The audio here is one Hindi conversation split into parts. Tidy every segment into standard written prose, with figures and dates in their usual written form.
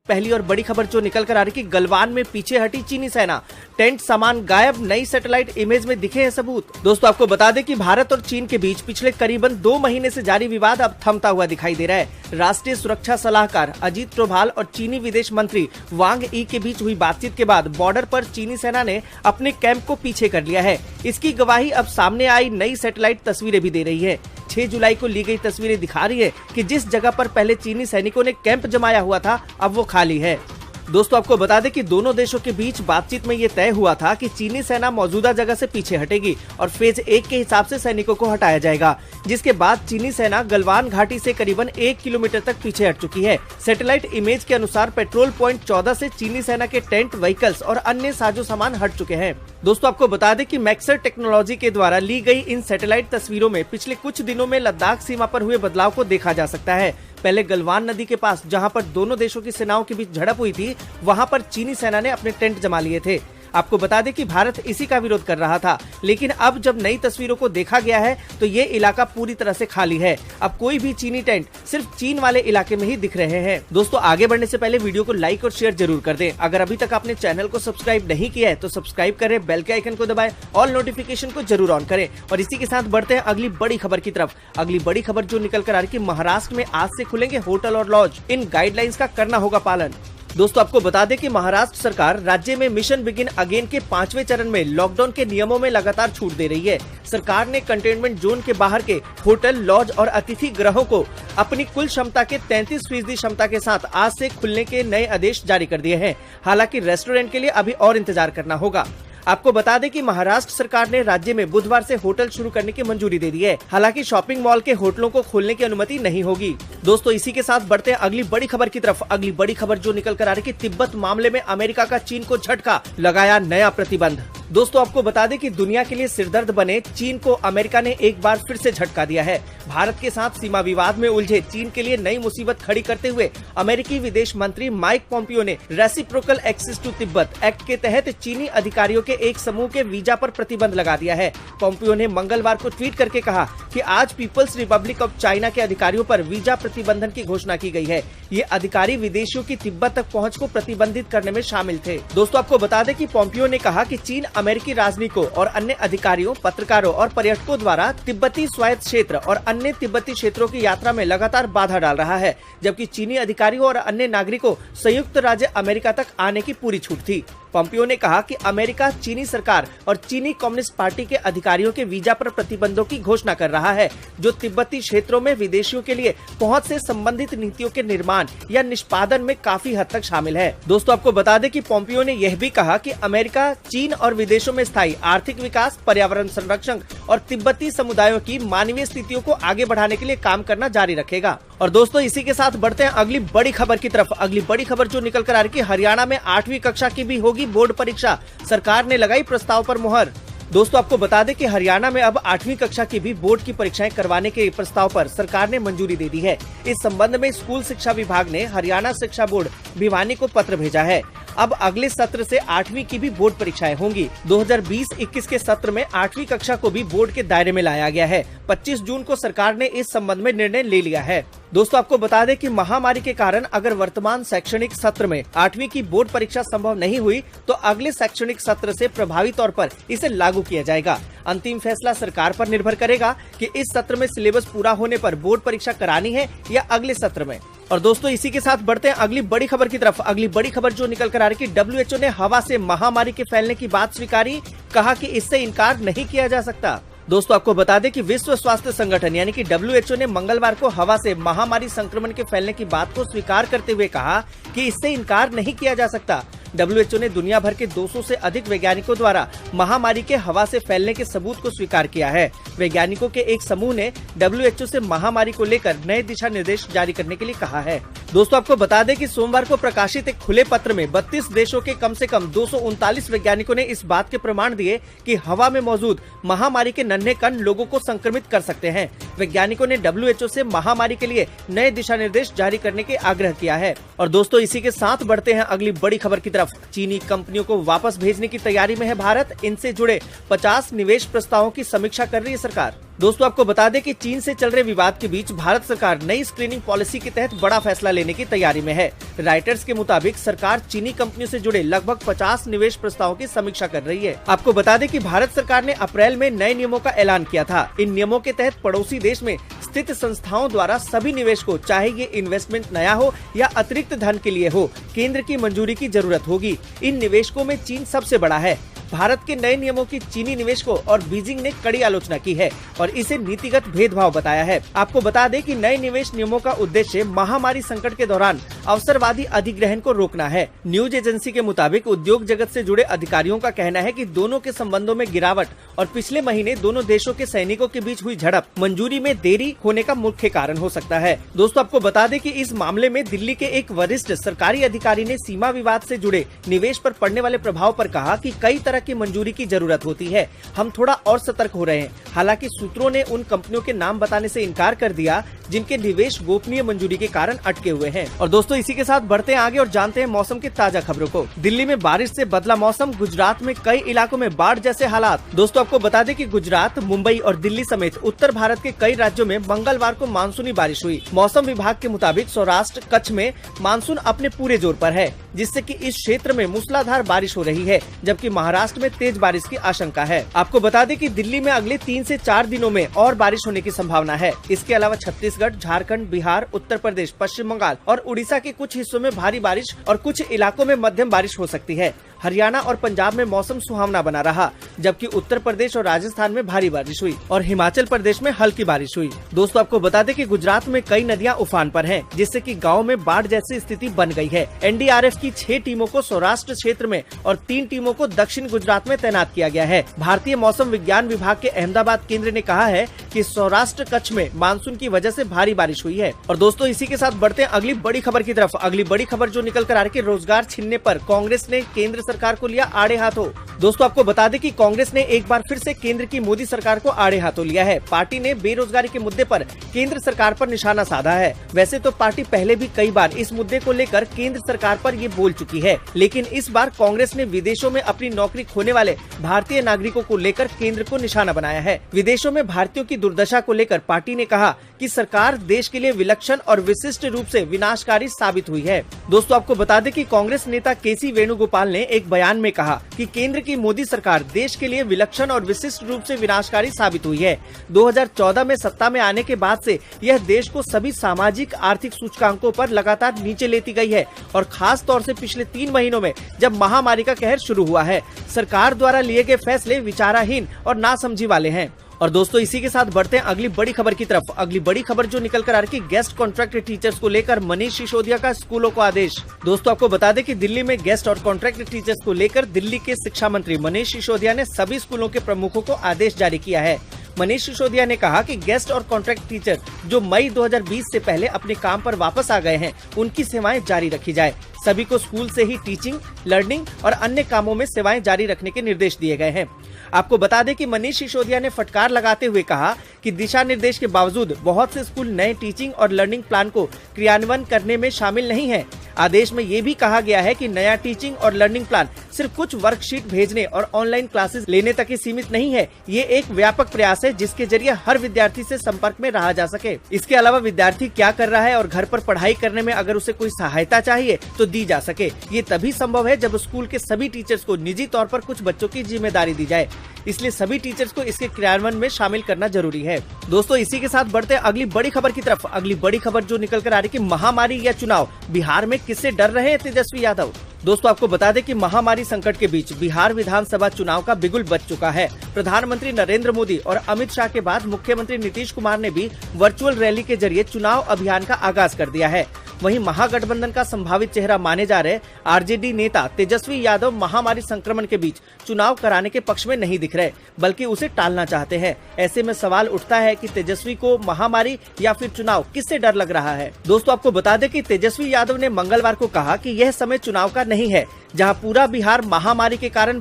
पहली और बड़ी खबर जो निकल कर आ रही कि गलवान में पीछे हटी चीनी सेना, टेंट सामान गायब, नई सैटेलाइट इमेज में दिखे हैं सबूत। दोस्तों आपको बता दें कि भारत और चीन के बीच पिछले करीबन 2 महीने से जारी विवाद अब थमता हुआ दिखाई दे रहा है। राष्ट्रीय सुरक्षा सलाहकार अजीत डोभाल और चीनी विदेश मंत्री वांग यी के बीच हुई बातचीत के बाद बॉर्डर पर चीनी सेना ने अपने कैंप को पीछे कर लिया है। इसकी गवाही अब सामने आई नई सैटेलाइट तस्वीरें भी दे रही है। 6 जुलाई को ली गई तस्वीरें दिखा रही है कि जिस जगह पर पहले चीनी सैनिकों ने कैंप जमाया हुआ था अब वो खाली है। दोस्तों आपको बता दें कि दोनों देशों के बीच बातचीत में ये तय हुआ था कि चीनी सेना मौजूदा जगह से पीछे हटेगी और फेज 1 के हिसाब से सैनिकों को हटाया जाएगा, जिसके बाद चीनी सेना गलवान घाटी से करीबन 1 किलोमीटर तक पीछे हट चुकी है। सैटेलाइट इमेज के अनुसार पेट्रोल पॉइंट 14 से चीनी सेना के टेंट, व्हीकल्स और अन्य साजो सामान हट चुके हैं। दोस्तों आपको बता दें कि मैक्सर टेक्नोलॉजी के द्वारा ली गई इन सैटेलाइट तस्वीरों में पिछले कुछ दिनों में लद्दाख सीमा पर हुए बदलाव को देखा जा सकता है। पहले गलवान नदी के पास जहां पर दोनों देशों की सेनाओं के बीच झड़प हुई थी, वहां पर चीनी सेना ने अपने टेंट जमा लिए थे। आपको बता दें कि भारत इसी का विरोध कर रहा था, लेकिन अब जब नई तस्वीरों को देखा गया है तो ये इलाका पूरी तरह से खाली है। अब कोई भी चीनी टेंट सिर्फ चीन वाले इलाके में ही दिख रहे हैं। दोस्तों आगे बढ़ने से पहले वीडियो को लाइक और शेयर जरूर कर दें। अगर अभी तक आपने चैनल को सब्सक्राइब नहीं किया है तो सब्सक्राइब करें, बेल के आइकन को दबाएं, ऑल नोटिफिकेशन को जरूर ऑन करें। और इसी के साथ बढ़ते हैं अगली बड़ी खबर की तरफ। अगली बड़ी खबर जो निकल कर आ रही कि महाराष्ट्र में आज से खुलेंगे होटल और लॉज, इन गाइडलाइंस का करना होगा पालन। दोस्तों आपको बता दें कि महाराष्ट्र सरकार राज्य में मिशन बिगिन अगेन के 5वें चरण में लॉकडाउन के नियमों में लगातार छूट दे रही है। सरकार ने कंटेनमेंट जोन के बाहर के होटल, लॉज और अतिथि गृहों को अपनी कुल क्षमता के 33% क्षमता के साथ आज से खुलने के नए आदेश जारी कर दिए हैं। हालांकि रेस्टोरेंट के लिए अभी और इंतजार करना होगा। आपको बता दें कि महाराष्ट्र सरकार ने राज्य में बुधवार से होटल शुरू करने की मंजूरी दे दी है। हालांकि शॉपिंग मॉल के होटलों को खोलने की अनुमति नहीं होगी। दोस्तों इसी के साथ बढ़ते हैं अगली बड़ी खबर की तरफ। अगली बड़ी खबर जो निकल कर आ रही कि तिब्बत मामले में अमेरिका का चीन को झटका, लगाया नया प्रतिबंध। दोस्तों आपको बता दें कि दुनिया के लिए सिरदर्द बने चीन को अमेरिका ने एक बार फिर से झटका दिया है। भारत के साथ सीमा विवाद में उलझे चीन के लिए नई मुसीबत खड़ी करते हुए अमेरिकी विदेश मंत्री माइक पोम्पियो ने reciprocal access to Tibet act के तहत चीनी अधिकारियों के एक समूह के वीजा पर प्रतिबंध लगा दिया है। पोम्पियो ने मंगलवार को ट्वीट करके कहा कि आज पीपल्स रिपब्लिक ऑफ चाइना के अधिकारियों पर वीजा प्रतिबंधन की घोषणा की गई है। ये अधिकारी विदेशियों की तिब्बत तक पहुँच को प्रतिबंधित करने में शामिल थे। दोस्तों आपको बता दें कि पोम्पियो ने कहा कि चीन अमेरिकी राजनयिकों और अन्य अधिकारियों, पत्रकारों और पर्यटकों द्वारा तिब्बती स्वायत्त क्षेत्र और अन्य तिब्बती क्षेत्रों की यात्रा में लगातार बाधा डाल रहा है, जबकि चीनी अधिकारियों और अन्य नागरिकों संयुक्त राज्य अमेरिका तक आने की पूरी छूट थी। पोम्पियो ने कहा कि अमेरिका चीनी सरकार और चीनी कम्युनिस्ट पार्टी के अधिकारियों के वीजा पर प्रतिबंधों की घोषणा कर रहा है, जो तिब्बती क्षेत्रों में विदेशियों के लिए पहुंच से संबंधित नीतियों के निर्माण या निष्पादन में काफी हद तक शामिल है। दोस्तों आपको बता दें कि पोम्पियो ने यह भी कहा कि अमेरिका चीन और विदेशों में स्थायी आर्थिक विकास, पर्यावरण संरक्षण और तिब्बती समुदायों की मानवीय स्थितियों को आगे बढ़ाने के लिए काम करना जारी रखेगा। और दोस्तों इसी के साथ बढ़ते हैं अगली बड़ी खबर की तरफ। अगली बड़ी खबर जो निकल कर आ रही कि हरियाणा में 8वीं कक्षा की भी होगी बोर्ड परीक्षा, सरकार ने लगाई प्रस्ताव पर मुहर। दोस्तों आपको बता दें कि हरियाणा में अब 8वीं कक्षा की भी बोर्ड की परीक्षाएं करवाने के प्रस्ताव पर सरकार ने मंजूरी दे दी है। इस संबंध में स्कूल शिक्षा विभाग ने हरियाणा शिक्षा बोर्ड भिवानी को पत्र भेजा है। अब अगले सत्र से 8वीं की भी बोर्ड परीक्षाएं होंगी। 2020-21 के सत्र में 8वीं कक्षा को भी बोर्ड के दायरे में लाया गया है। 25 जून को सरकार ने इस संबंध में निर्णय ले लिया है। दोस्तों आपको बता दें कि महामारी के कारण अगर वर्तमान शैक्षणिक सत्र में 8वीं की बोर्ड परीक्षा संभव नहीं हुई तो अगले शैक्षणिक सत्र से प्रभावी तौर पर इसे लागू किया जाएगा। अंतिम फैसला सरकार पर निर्भर करेगा कि इस सत्र में सिलेबस पूरा होने पर बोर्ड परीक्षा करानी है या अगले सत्र में। और दोस्तों इसी के साथ बढ़ते हैं अगली बड़ी खबर की तरफ। अगली बड़ी खबर जो निकल कर आ रही कि WHO ने हवा से महामारी के फैलने की बात स्वीकारी, कहा कि इससे इनकार नहीं किया जा सकता। दोस्तों आपको बता दें कि विश्व स्वास्थ्य संगठन यानी कि WHO ने मंगलवार को हवा से महामारी संक्रमण के फैलने की बात को स्वीकार करते हुए कहा कि इससे इनकार नहीं किया जा सकता। WHO ने दुनिया भर के 200 से अधिक वैज्ञानिकों द्वारा महामारी के हवा से फैलने के सबूत को स्वीकार किया है। वैज्ञानिकों के एक समूह ने WHO से महामारी को लेकर नए दिशा निर्देश जारी करने के लिए कहा है। दोस्तों आपको बता दें कि सोमवार को प्रकाशित एक खुले पत्र में 32 देशों के कम से कम 239 वैज्ञानिकों ने इस बात के प्रमाण दिए कि हवा में मौजूद महामारी के नन्हे कण लोगों को संक्रमित कर सकते हैं। वैज्ञानिकों ने WHO से महामारी के लिए नए दिशा निर्देश जारी करने के आग्रह किया है। और दोस्तों इसी के साथ बढ़ते हैं अगली बड़ी खबर की तरफ। चीनी कंपनियों को वापस भेजने की तैयारी में है भारत। इनसे जुड़े 50 निवेश प्रस्तावों की समीक्षा कर रही है सरकार। दोस्तों आपको बता दें कि चीन से चल रहे विवाद के बीच भारत सरकार नई स्क्रीनिंग पॉलिसी के तहत बड़ा फैसला लेने की तैयारी में है। राइटर्स के मुताबिक सरकार चीनी कंपनियों से जुड़े लगभग 50 निवेश प्रस्तावों की समीक्षा कर रही है। आपको बता दें कि भारत सरकार ने अप्रैल में नए नियमों का ऐलान किया था। इन नियमों के तहत पड़ोसी देश में स्थित संस्थाओं द्वारा सभी निवेश को, चाहे ये इन्वेस्टमेंट नया हो या अतिरिक्त धन के लिए हो, केंद्र की मंजूरी की जरूरत होगी। इन निवेशकों में चीन सबसे बड़ा है। भारत के नए नियमों की चीनी निवेशकों और बीजिंग ने कड़ी आलोचना की है और इसे नीतिगत भेदभाव बताया है। आपको बता दें कि नए निवेश नियमों का उद्देश्य महामारी संकट के दौरान अवसरवादी अधिग्रहण को रोकना है। न्यूज एजेंसी के मुताबिक उद्योग जगत से जुड़े अधिकारियों का कहना है कि दोनों के संबंधों में गिरावट और पिछले महीने दोनों देशों के सैनिकों के बीच हुई झड़प मंजूरी में देरी होने का मुख्य कारण हो सकता है। दोस्तों आपको बता दें कि इस मामले में दिल्ली के एक वरिष्ठ सरकारी अधिकारी ने सीमा विवाद से जुड़े निवेश पर पड़ने वाले प्रभाव पर कहा कि कई तरह की मंजूरी की जरूरत होती है, हम थोड़ा और सतर्क हो रहे हैं। हालांकि सूत्रों ने उन कंपनियों के नाम बताने से इनकार कर दिया जिनके निवेश गोपनीय मंजूरी के कारण अटके हुए हैं। और दोस्तों इसी के साथ बढ़ते हैं आगे और जानते हैं मौसम की ताजा खबरों को। दिल्ली में बारिश से बदला मौसम, गुजरात में कई इलाकों में बाढ़ जैसे हालात। दोस्तों आपको बता दें कि गुजरात, मुंबई और दिल्ली समेत उत्तर भारत के कई राज्यों में मंगलवार को मानसूनी बारिश हुई। मौसम विभाग के मुताबिक सौराष्ट्र, कच्छ में मानसून अपने पूरे जोर पर है, जिससे कि इस क्षेत्र में मूसलाधार बारिश हो रही है, जबकि महाराष्ट्र में तेज बारिश की आशंका है। आपको बता दें कि दिल्ली में अगले 3 से 4 दिनों में और बारिश होने की संभावना है। इसके अलावा छत्तीसगढ़, झारखंड, बिहार, उत्तर प्रदेश, पश्चिम बंगाल और उड़ीसा के कुछ हिस्सों में भारी बारिश और कुछ इलाकों में मध्यम बारिश हो सकती है। हरियाणा और पंजाब में मौसम सुहावना बना रहा, जबकि उत्तर प्रदेश और राजस्थान में भारी बारिश हुई और हिमाचल प्रदेश में हल्की बारिश हुई। दोस्तों आपको बता दें कि गुजरात में कई नदियां उफान पर हैं, जिससे कि गाँव में बाढ़ जैसी स्थिति बन गई है। एनडीआरएफ की 6 टीमों को सौराष्ट्र क्षेत्र में और 3 टीमों को दक्षिण गुजरात में तैनात किया गया है। भारतीय मौसम विज्ञान विभाग के अहमदाबाद केंद्र ने कहा है कि सौराष्ट्र, कच्छ में मानसून की वजह से भारी बारिश हुई है। और दोस्तों इसी के साथ बढ़ते हैं अगली बड़ी खबर की तरफ। अगली बड़ी खबर जो निकल कर आ रही है, रोजगार छीनने पर कांग्रेस ने केंद्र सरकार को लिया आड़े हाथों। दोस्तों आपको बता दें कि कांग्रेस ने एक बार फिर से केंद्र की मोदी सरकार को आड़े हाथों लिया है। पार्टी ने बेरोजगारी के मुद्दे पर केंद्र सरकार पर निशाना साधा है। वैसे तो पार्टी पहले भी कई बार इस मुद्दे को लेकर केंद्र सरकार पर ये बोल चुकी है, लेकिन इस बार कांग्रेस ने विदेशों में अपनी नौकरी खोने वाले भारतीय नागरिकों को लेकर केंद्र को निशाना बनाया है। विदेशों में भारतीयों की दुर्दशा को लेकर पार्टी ने कहा कि सरकार देश के लिए विलक्षण और विशिष्ट रूप से विनाशकारी साबित हुई है। दोस्तों आपको बता दें कि कांग्रेस नेता केसी वेणुगोपाल ने एक बयान में कहा कि केंद्र की मोदी सरकार देश के लिए विलक्षण और विशिष्ट रूप से विनाशकारी साबित हुई है। 2014 में सत्ता में आने के बाद से यह देश को सभी सामाजिक आर्थिक सूचकांकों पर लगातार नीचे लेती गई है और खास तौर से पिछले 3 महीनों में जब महामारी का कहर शुरू हुआ है, सरकार द्वारा लिए गए फैसले विचाराहीन और नासमझी वाले हैं। और दोस्तों इसी के साथ बढ़ते हैं अगली बड़ी खबर की तरफ। अगली बड़ी खबर जो निकल कर आ रही है, गेस्ट कॉन्ट्रैक्ट टीचर्स को लेकर मनीष सिसोदिया का स्कूलों को आदेश। दोस्तों आपको बता दें कि दिल्ली में गेस्ट और कॉन्ट्रैक्ट टीचर्स को लेकर दिल्ली के शिक्षा मंत्री मनीष सिसोदिया ने सभी स्कूलों के प्रमुखों को आदेश जारी किया है। मनीष सिसोदिया ने कहा कि गेस्ट और कॉन्ट्रैक्ट टीचर जो मई 2020 से पहले अपने काम पर वापस आ गए हैं, उनकी सेवाएं जारी रखी जाए। सभी को स्कूल से ही टीचिंग, लर्निंग और अन्य कामों में सेवाएं जारी रखने के निर्देश दिए गए हैं। आपको बता दें कि मनीष सिसोदिया ने फटकार लगाते हुए कहा कि दिशा निर्देश के बावजूद बहुत से स्कूल नए टीचिंग और लर्निंग प्लान को क्रियान्वयन करने में शामिल नहीं हैं। आदेश में ये भी कहा गया है कि नया टीचिंग और लर्निंग प्लान सिर्फ कुछ वर्कशीट भेजने और ऑनलाइन क्लासेस लेने तक ही सीमित नहीं है। ये एक व्यापक प्रयास है जिसके जरिए हर विद्यार्थी से संपर्क में रहा जा सके। इसके अलावा विद्यार्थी क्या कर रहा है और घर पर पढ़ाई करने में अगर उसे कोई सहायता चाहिए तो दी जा सके। ये तभी संभव है जब स्कूल के सभी टीचर्स को निजी तौर पर कुछ बच्चों की जिम्मेदारी दी जाए। इसलिए सभी टीचर्स को इसके क्रियान्वयन में शामिल करना जरूरी है। दोस्तों इसी के साथ बढ़ते हैं अगली बड़ी खबर की तरफ। अगली बड़ी खबर जो निकल कर आ रही है कि महामारी या चुनाव, बिहार में किससे डर रहे हैं तेजस्वी यादव। दोस्तों आपको बता दें कि महामारी संकट के बीच बिहार विधानसभा चुनाव का बिगुल बज चुका है। प्रधानमंत्री नरेंद्र मोदी और अमित शाह के बाद मुख्यमंत्री नीतीश कुमार ने भी वर्चुअल रैली के जरिए चुनाव अभियान का आगाज कर दिया है। वहीं महागठबंधन का संभावित चेहरा माने जा रहे आरजेडी नेता तेजस्वी यादव महामारी संक्रमण के बीच चुनाव कराने के पक्ष में नहीं दिख रहे, बल्कि उसे टालना चाहते हैं। ऐसे में सवाल उठता है कि तेजस्वी को महामारी या फिर चुनाव, किससे डर लग रहा है। दोस्तों आपको बता दें कि तेजस्वी यादव ने मंगलवार को कहा कि यह समय चुनाव का नहीं है, जहां पूरा बिहार महामारी के कारण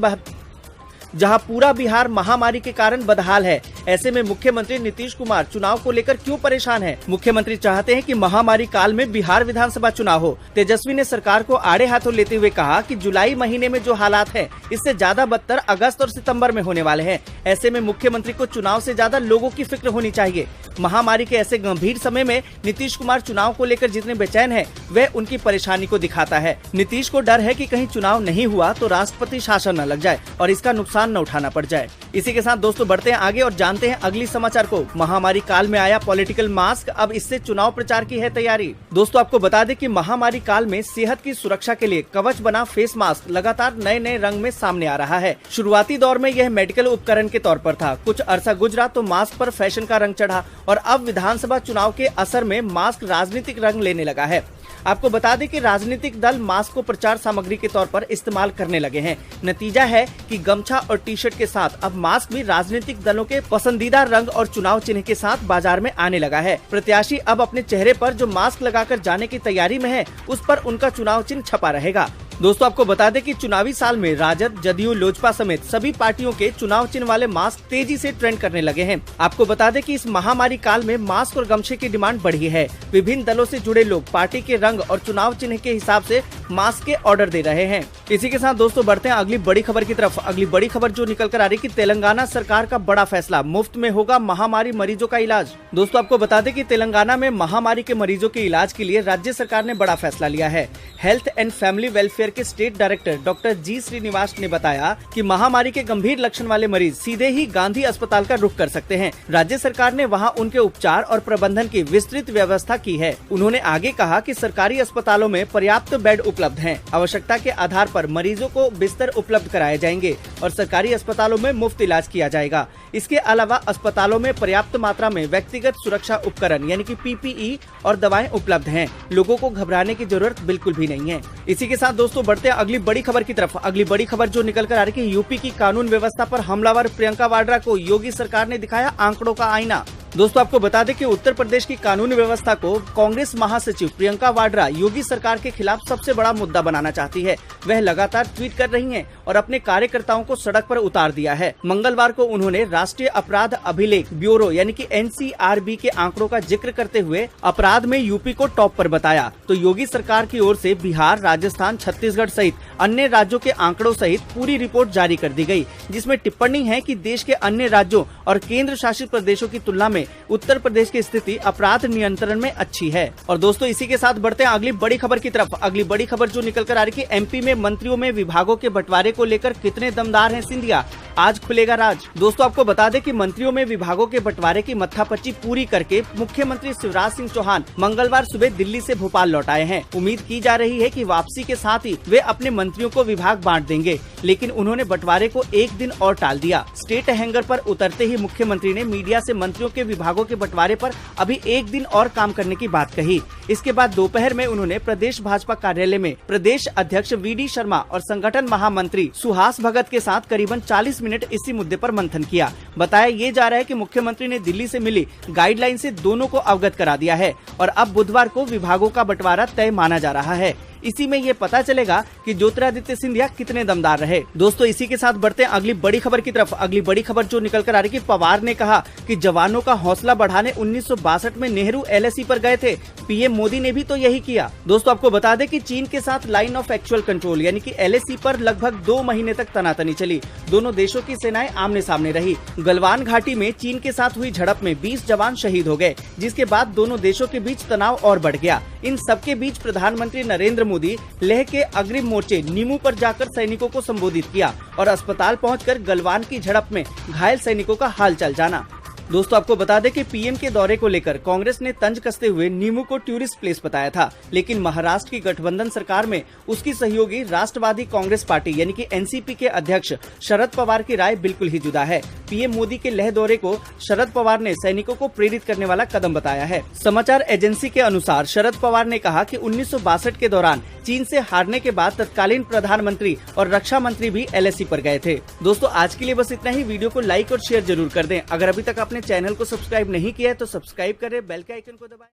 जहां पूरा बिहार महामारी के कारण बदहाल है। ऐसे में मुख्यमंत्री नीतीश कुमार चुनाव को लेकर क्यों परेशान है? मुख्यमंत्री चाहते हैं कि महामारी काल में बिहार विधानसभा चुनाव हो। तेजस्वी ने सरकार को आड़े हाथों लेते हुए कहा कि जुलाई महीने में जो हालात है इससे ज्यादा बदतर अगस्त और सितंबर में होने वाले हैं। ऐसे में मुख्यमंत्री को चुनाव से ज्यादा लोगों की फिक्र होनी चाहिए। महामारी के ऐसे गंभीर समय में नीतीश कुमार चुनाव को लेकर जितने बेचैन हैं, वह उनकी परेशानी को दिखाता है। नीतीश को डर है कि कहीं चुनाव नहीं हुआ तो राष्ट्रपति शासन न लग जाए और इसका नुकसान न उठाना पड़ जाए। इसी के साथ दोस्तों बढ़ते हैं आगे और जानते हैं अगली समाचार को। महामारी काल में आया पॉलिटिकल मास्क, अब इससे चुनाव प्रचार की है तैयारी। दोस्तों आपको बता दें कि महामारी काल में सेहत की सुरक्षा के लिए कवच बना फेस मास्क लगातार नए नए रंग में सामने आ रहा है। शुरुआती दौर में यह मेडिकल उपकरण के तौर पर था। कुछ अरसा गुजरा तो मास्क पर फैशन का रंग चढ़ा और अब विधानसभा चुनाव के असर में मास्क राजनीतिक रंग लेने लगा है। आपको बता दें कि राजनीतिक दल मास्क को प्रचार सामग्री के तौर पर इस्तेमाल करने लगे हैं। नतीजा है कि गमछा और टी शर्ट के साथ अब मास्क भी राजनीतिक दलों के पसंदीदा रंग और चुनाव चिन्ह के साथ बाजार में आने लगा है। प्रत्याशी अब अपने चेहरे पर जो मास्क लगाकर जाने की तैयारी में है, उस पर उनका चुनाव चिन्ह छपा रहेगा। दोस्तों आपको बता दें कि चुनावी साल में राजद, जदयू, लोजपा समेत सभी पार्टियों के चुनाव चिन्ह वाले मास्क तेजी से ट्रेंड करने लगे हैं। आपको बता दें कि इस महामारी काल में मास्क और गमछे की डिमांड बढ़ी है। विभिन्न दलों से जुड़े लोग पार्टी के रंग और चुनाव चिन्ह के हिसाब से मास्क के ऑर्डर दे रहे हैं। इसी के साथ दोस्तों बढ़ते हैं अगली बड़ी खबर की तरफ। अगली बड़ी खबर जो निकल कर आ रही है कि तेलंगाना सरकार का बड़ा फैसला, मुफ्त में होगा महामारी मरीजों का इलाज। दोस्तों आपको बता दें कि तेलंगाना में महामारी के मरीजों के इलाज के लिए राज्य सरकार ने बड़ा फैसला लिया है। हेल्थ एंड फैमिली वेलफेयर के स्टेट डायरेक्टर डॉक्टर जी श्रीनिवास ने बताया कि महामारी के गंभीर लक्षण वाले मरीज सीधे ही गांधी अस्पताल का रुख कर सकते हैं। राज्य सरकार ने वहां उनके उपचार और प्रबंधन की विस्तृत व्यवस्था की है। उन्होंने आगे कहा कि सरकारी अस्पतालों में पर्याप्त बेड उपलब्ध हैं। आवश्यकता के आधार पर मरीजों को बिस्तर उपलब्ध कराए जाएंगे और सरकारी अस्पतालों में मुफ्त इलाज किया जाएगा। इसके अलावा अस्पतालों में पर्याप्त मात्रा में व्यक्तिगत सुरक्षा उपकरण यानी कि PPE और दवाएं उपलब्ध हैं। लोगों को घबराने की जरूरत बिल्कुल भी नहीं है। इसी के साथ दोस्तों बढ़ते हैं अगली बड़ी खबर की तरफ। अगली बड़ी खबर जो निकल कर आ रही है कि यूपी की कानून व्यवस्था पर हमलावर प्रियंका वाड्रा को योगी सरकार ने दिखाया आंकड़ों का आईना। दोस्तों आपको बता दें कि उत्तर प्रदेश की कानून व्यवस्था को कांग्रेस महासचिव प्रियंका वाड्रा योगी सरकार के खिलाफ सबसे बड़ा मुद्दा बनाना चाहती है। वह लगातार ट्वीट कर रही हैं और अपने कार्यकर्ताओं को सड़क पर उतार दिया है। मंगलवार को उन्होंने राष्ट्रीय अपराध अभिलेख ब्यूरो यानी कि NCRB के आंकड़ों का जिक्र करते हुए अपराध में यूपी को टॉप पर बताया। तो योगी सरकार की ओर से बिहार, राजस्थान, छत्तीसगढ़ सहित अन्य राज्यों के आंकड़ों सहित पूरी रिपोर्ट जारी कर दी गई, जिसमें टिप्पणी है कि देश के अन्य राज्यों और केंद्र शासित प्रदेशों की तुलना में उत्तर प्रदेश की स्थिति अपराध नियंत्रण में अच्छी है। और दोस्तों इसी के साथ बढ़ते हैं अगली बड़ी खबर की तरफ। अगली बड़ी खबर जो निकल कर आ रही है MP में मंत्रियों में विभागों के बंटवारे को लेकर कितने दमदार हैं सिंधिया, आज खुलेगा राज। दोस्तों आपको बता दें कि मंत्रियों में विभागों के बंटवारे की मत्थापच्ची पूरी करके मुख्यमंत्री शिवराज सिंह चौहान मंगलवार सुबह दिल्ली से भोपाल लौट आए हैं। उम्मीद की जा रही है कि वापसी के साथ ही वे अपने मंत्रियों को विभाग बांट देंगे, लेकिन उन्होंने बंटवारे को एक दिन और टाल दिया। स्टेट हैंगर पर उतरते ही मुख्यमंत्री ने मीडिया से मंत्रियों के विभागों के बंटवारे पर अभी एक दिन और काम करने की बात कही। इसके बाद दोपहर में उन्होंने प्रदेश भाजपा कार्यालय में प्रदेश अध्यक्ष VD शर्मा और संगठन महामंत्री सुहास भगत के साथ करीबन 40 मिनट इसी मुद्दे पर मंथन किया। बताया ये जा रहा है कि मुख्यमंत्री ने दिल्ली से मिली गाइडलाइन से दोनों को अवगत करा दिया है और अब बुधवार को विभागों का बंटवारा तय माना जा रहा है। इसी में ये पता चलेगा कि ज्योतिरादित्य सिंधिया कितने दमदार रहे। दोस्तों इसी के साथ बढ़ते हैं अगली बड़ी खबर की तरफ। अगली बड़ी खबर जो निकल कर आ रही है कि पवार ने कहा कि जवानों का हौसला बढ़ाने 1962 में नेहरू LAC पर गए थे। PM मोदी ने भी तो यही किया। दोस्तों आपको बता दें कि चीन के साथ लाइन ऑफ एक्चुअल कंट्रोल यानी कि LAC पर लगभग 2 महीने तक तनातनी चली। दोनों देशों की सेनाएं आमने सामने रही। गलवान घाटी में चीन के साथ हुई झड़प में 20 जवान शहीद हो गए, जिसके बाद दोनों देशों के बीच तनाव और बढ़ गया। इन सबके बीच प्रधानमंत्री नरेंद्र मोदी लेह के अग्रिम मोर्चे नीमू पर जाकर सैनिकों को संबोधित किया और अस्पताल पहुंचकर गलवान की झड़प में घायल सैनिकों का हालचाल जाना। दोस्तों आपको बता दें कि PM के दौरे को लेकर कांग्रेस ने तंज कसते हुए नीमू को टूरिस्ट प्लेस बताया था, लेकिन महाराष्ट्र की गठबंधन सरकार में उसकी सहयोगी राष्ट्रवादी कांग्रेस पार्टी यानी कि NCP के अध्यक्ष शरद पवार की राय बिल्कुल ही जुदा है। PM मोदी के लेह दौरे को शरद पवार ने सैनिकों को प्रेरित करने वाला कदम बताया है। समाचार एजेंसी के अनुसार शरद पवार ने कहा कि 1962 के दौरान चीन से हारने के बाद तत्कालीन प्रधानमंत्री और रक्षा मंत्री भी LAC पर गए थे। दोस्तों आज के लिए बस इतना ही। वीडियो को लाइक और शेयर जरूर कर दें। अगर अभी तक आपने चैनल को सब्सक्राइब नहीं किया है तो सब्सक्राइब करें, बेल के आइकन को दबाएं।